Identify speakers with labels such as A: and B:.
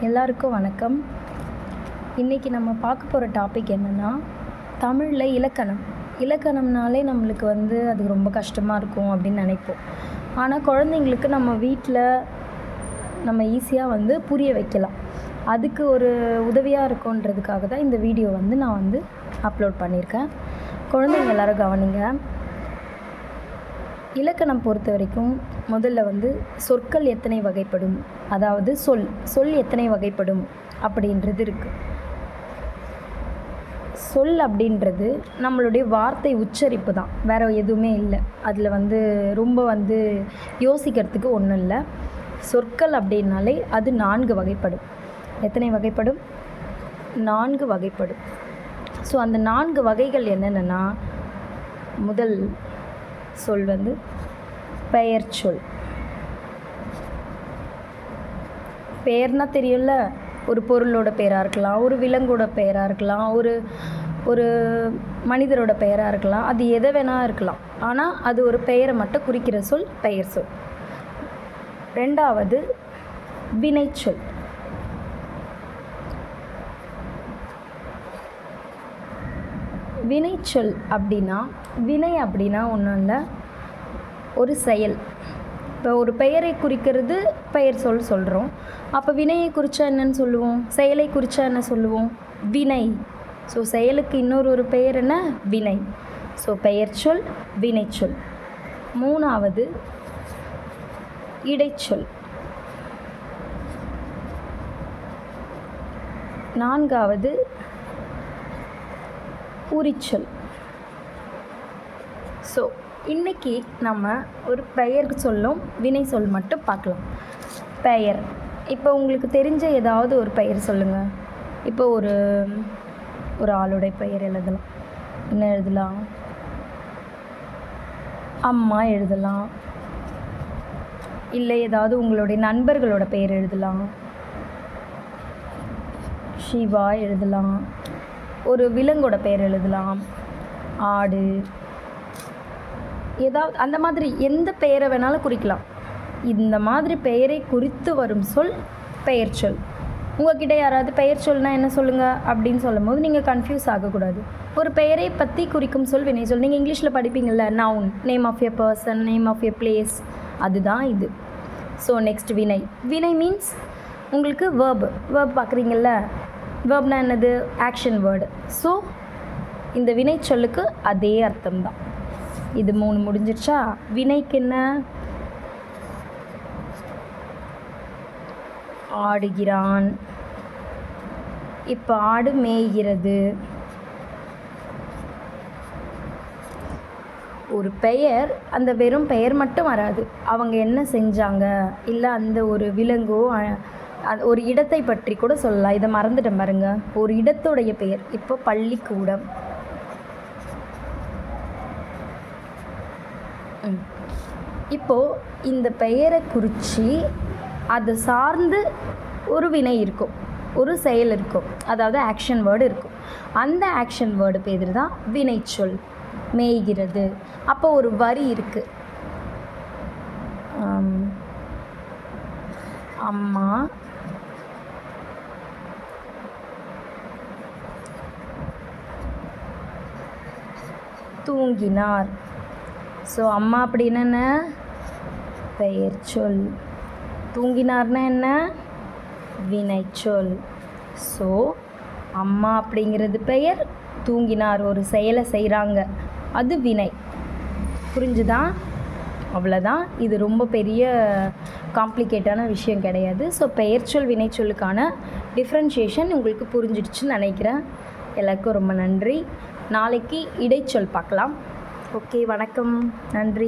A: எல்லாருக்கும் வணக்கம். இன்றைக்கி நம்ம பார்க்க போகிற டாபிக் என்னென்னா, தமிழில் இலக்கணம். இலக்கணம்னாலே நம்மளுக்கு அது ரொம்ப கஷ்டமாக இருக்கும் அப்படின்னு நினைப்போம். ஆனால் குழந்தைங்களுக்கு நம்ம வீட்டில் நம்ம ஈஸியாக புரிய வைக்கலாம். அதுக்கு ஒரு உதவியாக இருக்குன்றதுக்காக தான் இந்த வீடியோ நான் அப்லோட் பண்ணியிருக்கேன். குழந்தைங்க எல்லோரும் கவனிங்க. இலக்கணம் பொறுத்த வரைக்கும் முதல்ல சொற்கள் எத்தனை வகைப்படும், அதாவது சொல் எத்தனை வகைப்படும் அப்படின்றது இருக்குது. சொல் அப்படின்றது நம்மளுடைய வார்த்தை உச்சரிப்பு தான், வேறு எதுவுமே இல்லை. அதில் ரொம்ப யோசிக்கிறதுக்கு ஒன்றும் இல்லை. சொற்கள் அப்படின்னாலே அது 4 வகைப்படும். எத்தனை வகைப்படும்? 4 வகைப்படும். ஸோ அந்த 4 வகைகள் என்னென்னா, முதல் சொல் பெயர் சொல். பெயர்னா தெரியும்ல, ஒரு பொருளோட பெயராக இருக்கலாம், ஒரு விலங்கோட பெயராக இருக்கலாம், ஒரு மனிதரோட பெயராக இருக்கலாம், அது எதை வேணால் இருக்கலாம். ஆனால் அது ஒரு பெயரை மட்டும் குறிக்கிற சொல் பெயர் சொல். 2வது வினைச்சொல். வினைச்சொல் அப்படின்னா, வினை அப்படின்னா ஒன்றும் இல்லை, ஒரு செயல். இப்போ ஒரு பெயரை குறிக்கிறது பெயர் சொல் சொல்கிறோம். அப்போ வினையை குறித்தா என்னன்னு சொல்லுவோம்? செயலை குறித்தா என்ன சொல்லுவோம்? வினை. ஸோ செயலுக்கு இன்னொரு பெயர் என்ன? வினை. ஸோ பெயர் சொல், வினைச்சொல். 3வது இடைச்சொல். 4வது உரிச்சொல். ஸோ இன்றைக்கி நம்ம ஒரு பெயர் சொல்லும் வினை சொல் மட்டும் பார்க்கலாம். பெயர், இப்போ உங்களுக்கு தெரிஞ்ச ஏதாவது ஒரு பெயர் சொல்லுங்கள். இப்போ ஒரு ஆளுடைய பெயர் எழுதலாம். என்ன எழுதலாம்? அம்மா எழுதலாம். இல்லை ஏதாவது உங்களுடைய நண்பர்களோட பெயர் எழுதலாம். சிவா எழுதலாம். ஒரு விலங்கோட பெயர் எழுதலாம், ஆடு, ஏதாவது அந்த மாதிரி எந்த பெயரை வேணாலும் குறிக்கலாம். இந்த மாதிரி பெயரை குறித்து வரும் சொல் பெயர் சொல். உங்கள்கிட்ட யாராவது பெயர் சொல்னால் என்ன சொல்லுங்கள் அப்படின்னு சொல்லும் போது நீங்கள் கன்ஃபியூஸ் ஆகக்கூடாது. ஒரு பெயரை பற்றி குறிக்கும் சொல் வினை சொல். நீங்கள் இங்கிலீஷில் படிப்பீங்கள்ல, noun, name of a person, name of a place, அதுதான் இது. ஸோ நெக்ஸ்ட் வினை. வினை மீன்ஸ் உங்களுக்கு வேர்ப் பார்க்குறீங்கள்ல, வேர்ப்னா என்னது? Action word. ஸோ இந்த வினை சொல்லுக்கு அதே அர்த்தம் தான். இது 3 முடிஞ்சிருச்சா? வினைக்கு என்ன? ஆடுகிறான். இப்போ ஆடு மேய்கிறது. ஒரு பெயர், அந்த வெறும் பெயர் மட்டும் வராது. அவங்க என்ன செஞ்சாங்க, இல்லை அந்த ஒரு விலங்கோ ஒரு இடத்தை பற்றி கூட சொல்லலாம். இதை மறந்துட்டேன் பாருங்க, ஒரு இடத்துடைய பெயர். இப்போ பள்ளிக்கூடம். இப்போது இந்த பெயரை குறித்து அதை சார்ந்து ஒரு வினை இருக்கும், ஒரு செயல் இருக்கும், அதாவது ஆக்ஷன் வேர்டு இருக்கும். அந்த ஆக்ஷன் வேர்டு பேர் தான் வினைச்சொல். மேய்கிறது. அப்போ ஒரு வரி இருக்குது. அம்மா தூங்கினார். ஸோ அம்மா அப்படின்னு என்ன? பெயர் சொல். தூங்கினார்னா என்ன? வினைச்சொல். ஸோ அம்மா அப்படிங்கிறது பெயர், தூங்கினார் ஒரு செயலை செய்கிறாங்க, அது வினை. புரிஞ்சுதா? அவ்வளோதான். இது ரொம்ப பெரிய காம்ப்ளிகேட்டான விஷயம் கிடையாது. ஸோ பெயர்ச்சொல் வினைச்சொல்லுக்கான டிஃப்ரென்ஷியேஷன் உங்களுக்கு புரிஞ்சிடுச்சுன்னு நினைக்கிறேன். எல்லாருக்கும் ரொம்ப நன்றி. நாளைக்கு இடைச்சொல் பார்க்கலாம். ஓகே, வணக்கம், நன்றி.